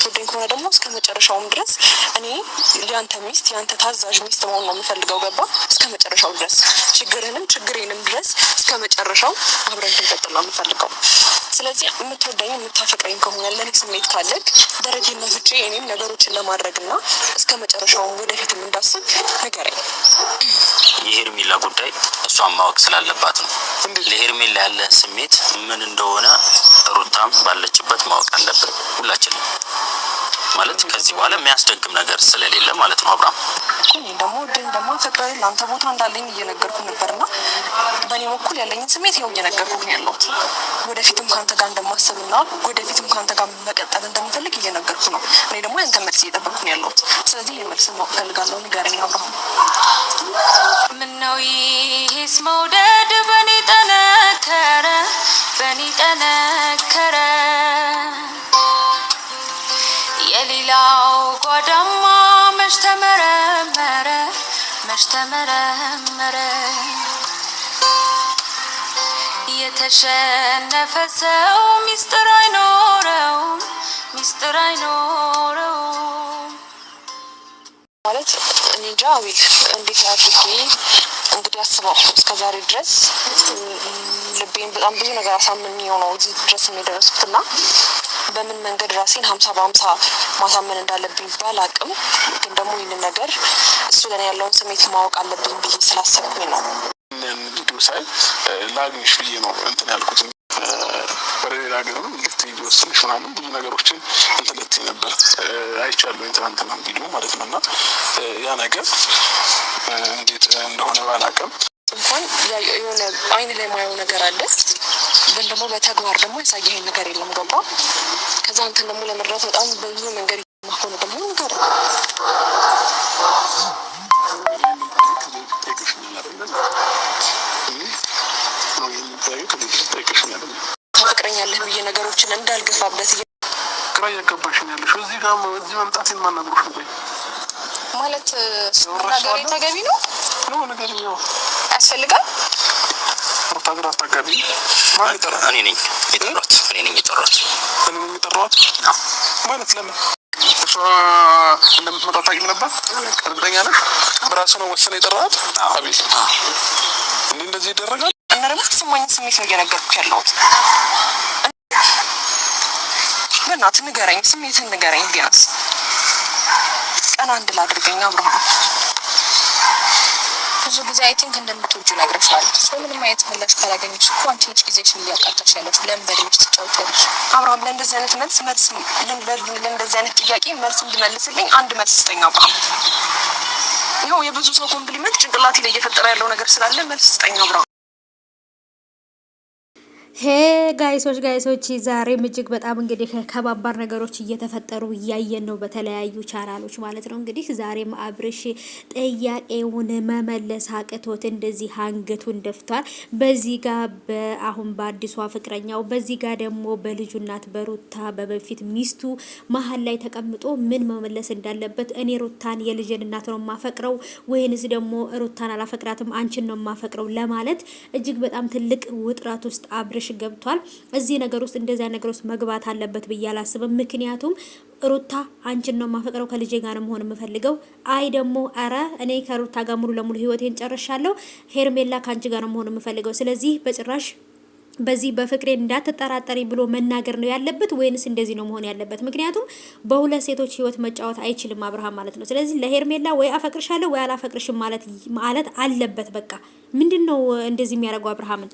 የምትወደኝ ከሆነ ደግሞ እስከ መጨረሻውም ድረስ እኔ ያንተ ሚስት ያንተ ታዛዥ ሚስት መሆን ነው የምፈልገው። ገባ? እስከ መጨረሻው ድረስ ችግሬንም ድረስ እስከ መጨረሻው አብረን እንድንቀጥል ነው የምፈልገው። ስለዚህ የምትወደኝ የምታፈቅረኝ ከሆነ ለኔ ስሜት ካለክ ደረጃዬን ነፍቼ እኔም ነገሮችን ለማድረግና እስከ መጨረሻው ወደፊትም እንዳስብ ንገረኝ። የሄርሜላ ጉዳይ እሷን ማወቅ ስላለባት ነው። ለሄርሜላ ያለን ስሜት ምን እንደሆነ ሩታም ባለችበት ማወቅ አለብን ሁላችንም። ማለት ከዚህ በኋላ የሚያስደግም ነገር ስለሌለ ማለት ነው። አብራም እኔ ደግሞ ፍቅሬን ላንተ ቦታ እንዳለኝ እየነገርኩ ነበርና በእኔ በኩል ያለኝን ስሜት ይኸው እየነገርኩ ነው ያለሁት። ወደፊትም ካንተ ጋር እንደማስብና ወደፊትም ካንተ ጋር መቀጠል እንደምፈልግ እየነገርኩ ነው። እኔ ደግሞ ያንተ መልስ እየጠበቅኩ ነው ያለሁት። ስለዚህ የመልስ ማወቅ እፈልጋለሁ። ንገረኝ አብርሃም። ምነው ይሄስ መውደድ በኔ ጠነከረ የሌላው ጓዳማ መች ተመረመረ የተሸነፈ ሰው ሚስጥር አይኖረው ማለት እኔ እንጃ አቤል እንዴት አድርጌ እንግዲህ አስበው እስከዛሬ ድረስ ልቤን በጣም ብዙ ነገር አሳምኜው ነው እዚህ ድረስ የደረስኩትና በምን መንገድ ራሴን 50 ማሳመን እንዳለብኝ ባላቅም ግን ደግሞ ይህንን ነገር እሱ ለኔ ያለውን ስሜት ማወቅ አለብኝ ብዬ ስላሰብኩኝ ነው። ቪዲዮ ሳይ ላግኝሽ ብዬ ነው እንትን ያልኩት። ወደ ሌላ ሀገርም ልትሄጂ ወስንሽ ምናምን ብዙ ነገሮችን እንትን ልትይ ነበር አይቻለሁ። ትናንትና ቪዲዮ ማለት ነው። እና ያ ነገር እንዴት እንደሆነ ባላቅም እንኳን የሆነ አይን ላይ ማየው ነገር አለ፣ ግን ደግሞ በተግባር ደግሞ ያሳየኸኝ ነገር የለም። ገባ? ከዛ አንተን ደግሞ ለመድረስ በጣም ብዙ መንገድ ማሆነ ደግሞ ነገር ታፈቅረኛለህ ብዬ ነገሮችን እንዳልገፋበት ግራ እያገባሽ ነው ያለሽው። እዚህ ጋር እዚህ መምጣቴን ማን ነግሮሽ ነው? ማለት ነገር ተገቢ ነው ነገር ነው ያስፈልጋል። ሩታ ግራ አታጋቢ። ማን ይጠራል? እኔ ነኝ የጠራሁት። ማለት ለምን እሷ እንደምትመጣ ታውቂም ነበር? እርግጠኛ ነሽ? በራሱ ነው ወሰነ የጠራሃት? አቤት እንደዚህ ይደረጋል? እና ደግሞ ስማኝ ስሜት ነው እየነገርኩህ ያለሁት። በእናትህ ንገረኝ፣ ስሜትን ንገረኝ። ቢያንስ ቀን አንድ ላድርገኝ አብርሃም። ብዙ ጊዜ አይ ቲንክ እንደምትወጂው ነግረሻል። ሰው ምንም አይነት ምላሽ ካላገኘሽ እኮ አንቺ ነሽ ጊዜሽን እያቃጠልሽ ያለሽው። ለምን በድምፅ ትጫወቻለሽ? አብርሃም ለእንደዚህ አይነት ለእንደዚህ አይነት ጥያቄ መልስ እንድመልስልኝ አንድ መልስ ስጠኝ አብርሃም። ይኸው የብዙ ሰው ኮምፕሊመንት ጭንቅላቴ ላይ እየፈጠረ ያለው ነገር ስላለ መልስ ስጠኝ አብርሃም። ሄ ጋይሶች ዛሬም እጅግ በጣም እንግዲህ ከባባር ነገሮች እየተፈጠሩ እያየን ነው በተለያዩ ቻናሎች ማለት ነው። እንግዲህ ዛሬም አብርሽ ጥያቄውን መመለስ አቅቶት እንደዚህ አንገቱን ደፍቷል። በዚህ ጋር አሁን በአዲሷ ፍቅረኛው፣ በዚህ ጋር ደግሞ በልጁ እናት በሩታ በበፊት ሚስቱ መሀል ላይ ተቀምጦ ምን መመለስ እንዳለበት እኔ ሩታን የልጅን እናት ነው ማፈቅረው ወይንስ ደግሞ ሩታን አላፈቅራትም አንቺን ነው ማፈቅረው ለማለት እጅግ በጣም ትልቅ ውጥረት ውስጥ አብርሽ ገብቷል። እዚህ ነገር ውስጥ እንደዛ ነገር ውስጥ መግባት አለበት ብዬ አላስብም። ምክንያቱም ሩታ አንቺን ነው ማፈቅረው ከልጄ ጋር ነው መሆን የምፈልገው፣ አይ ደግሞ አረ እኔ ከሩታ ጋር ሙሉ ለሙሉ ህይወቴን ጨርሻለሁ፣ ሄርሜላ ካንቺ ጋር ነው መሆን የምፈልገው፣ ስለዚህ በጭራሽ በዚህ በፍቅሬ እንዳትጠራጠሪ ብሎ መናገር ነው ያለበት ወይንስ እንደዚህ ነው መሆን ያለበት? ምክንያቱም በሁለት ሴቶች ህይወት መጫወት አይችልም አብርሃም ማለት ነው። ስለዚህ ለሄርሜላ ወይ አፈቅርሻለሁ ወይ አላፈቅርሽም ማለት አለበት። በቃ ምንድነው እንደዚህ የሚያደርገው አብርሃምን?